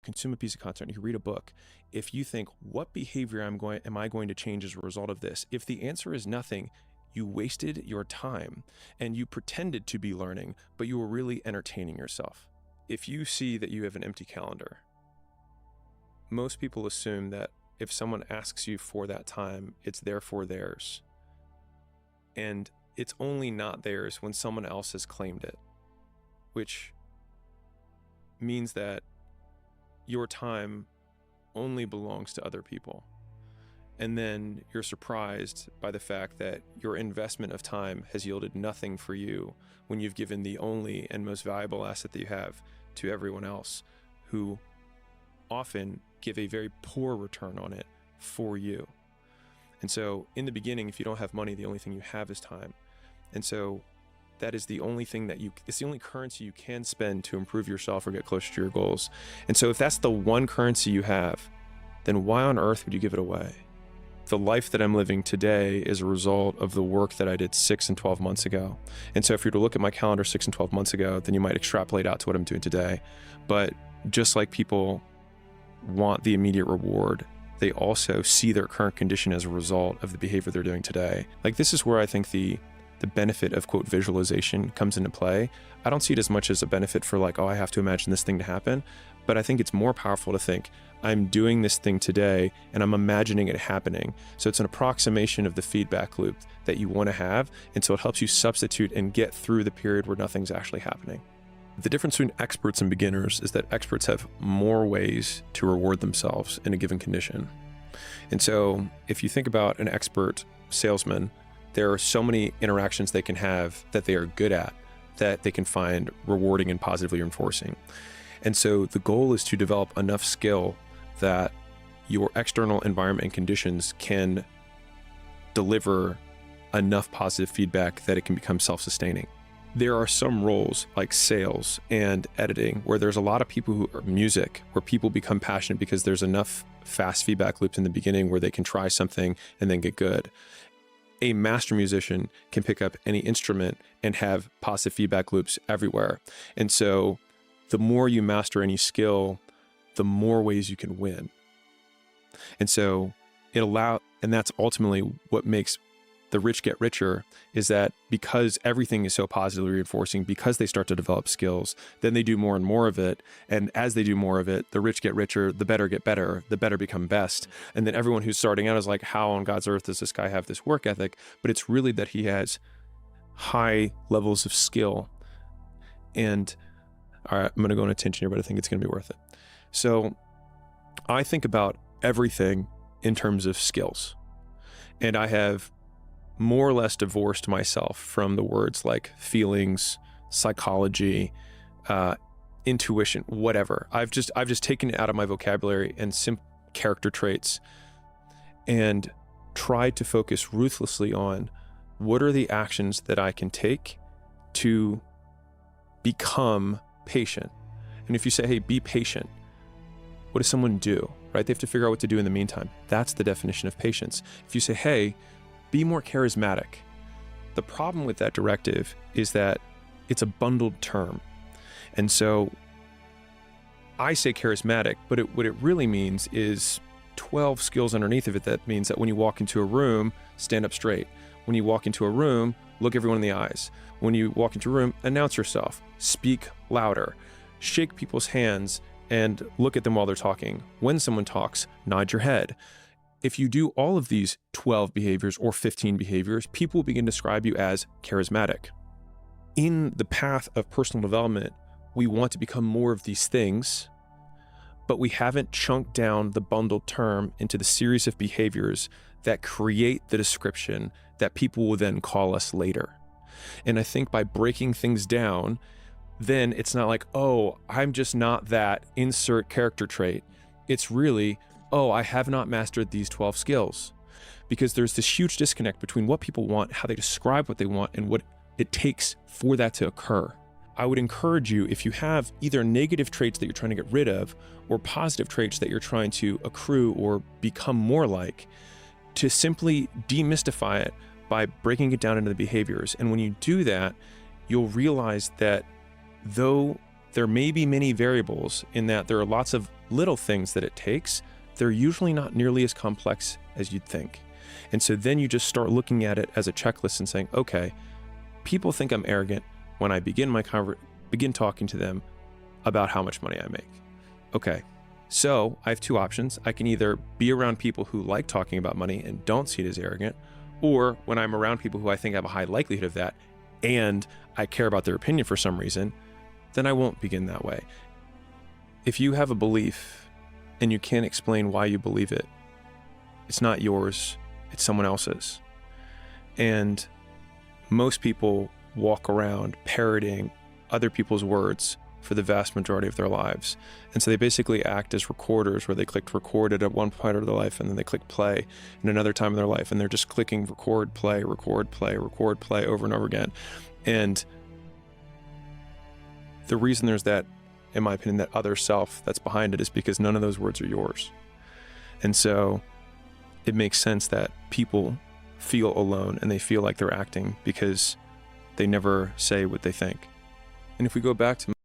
consume a piece of content, you read a book, if you think, what behavior am I going to change as a result of this? If the answer is nothing, you wasted your time and you pretended to be learning, but you were really entertaining yourself. If you see that you have an empty calendar, most people assume that if someone asks you for that time, it's therefore theirs. And it's only not theirs when someone else has claimed it, which means that your time only belongs to other people. And then you're surprised by the fact that your investment of time has yielded nothing for you when you've given the only and most valuable asset that you have to everyone else, who often give a very poor return on it for you. And so in the beginning, if you don't have money, the only thing you have is time. And so that is the only thing it's the only currency you can spend to improve yourself or get closer to your goals. And so if that's the one currency you have, then why on earth would you give it away? The life that I'm living today is a result of the work that I did 6 and 12 months ago. And so if you were to look at my calendar 6 and 12 months ago, then you might extrapolate out to what I'm doing today. But just like people want the immediate reward, they also see their current condition as a result of the behavior they're doing today. Like, this is where I think the benefit of, quote, visualization comes into play. I don't see it as much as a benefit for like, oh, I have to imagine this thing to happen. But I think it's more powerful to think, I'm doing this thing today and I'm imagining it happening. So it's an approximation of the feedback loop that you want to have. And so it helps you substitute and get through the period where nothing's actually happening. The difference between experts and beginners is that experts have more ways to reward themselves in a given condition. And so if you think about an expert salesman, there are so many interactions they can have that they are good at, that they can find rewarding and positively reinforcing. And so the goal is to develop enough skill that your external environment and conditions can deliver enough positive feedback that it can become self-sustaining. There are some roles like sales and editing where there's a lot of people who are music, where people become passionate because there's enough fast feedback loops in the beginning where they can try something and then get good. A master musician can pick up any instrument and have positive feedback loops everywhere. And so the more you master any skill, the more ways you can win. And so and that's ultimately what makes the rich get richer, is that because everything is so positively reinforcing, because they start to develop skills, then they do more and more of it. And as they do more of it, the rich get richer, the better get better, the better become best. And then everyone who's starting out is like, how on God's earth does this guy have this work ethic? But it's really that he has high levels of skill. And all right, I'm going to go on a tangent here, but I think it's going to be worth it. So I think about everything in terms of skills. And I have more or less divorced myself from the words like feelings, psychology, intuition, whatever. I've just taken it out of my vocabulary and character traits and tried to focus ruthlessly on what are the actions that I can take to become patient. And if you say, hey, be patient, what does someone do, right? They have to figure out what to do in the meantime. That's the definition of patience. If you say, hey, be more charismatic, the problem with that directive is that it's a bundled term. And so I say charismatic, but what it really means is 12 skills underneath of it. That means that when you walk into a room, stand up straight. When you walk into a room, look everyone in the eyes. When you walk into a room, announce yourself, speak louder, shake people's hands and look at them while they're talking. When someone talks, nod your head. If you do all of these 12 behaviors or 15 behaviors, people will begin to describe you as charismatic. In the path of personal development, we want to become more of these things, but we haven't chunked down the bundled term into the series of behaviors that create the description that people will then call us later. And I think by breaking things down, then it's not like, oh, I'm just not that insert character trait. It's really, oh, I have not mastered these 12 skills. Because there's this huge disconnect between what people want, how they describe what they want, and what it takes for that to occur. I would encourage you, if you have either negative traits that you're trying to get rid of or positive traits that you're trying to accrue or become more like, to simply demystify it by breaking it down into the behaviors. And when you do that, you'll realize that though there may be many variables in that there are lots of little things that it takes. They're usually not nearly as complex as you'd think. And so then you just start looking at it as a checklist and saying, okay, people think I'm arrogant when I begin talking to them about how much money I make. Okay, so I have two options. I can either be around people who like talking about money and don't see it as arrogant, or when I'm around people who I think have a high likelihood of that and I care about their opinion for some reason, then I won't begin that way. If you have a belief and you can't explain why you believe it, it's not yours, it's someone else's. And most people walk around parroting other people's words for the vast majority of their lives. And so they basically act as recorders, where they clicked record at one point of their life and then they click play in another time in their life, and they're just clicking record, play, record, play, record, play over and over again. And the reason there's that, in my opinion, that other self that's behind it is because none of those words are yours. And so it makes sense that people feel alone and they feel like they're acting because they never say what they think. And if we go back to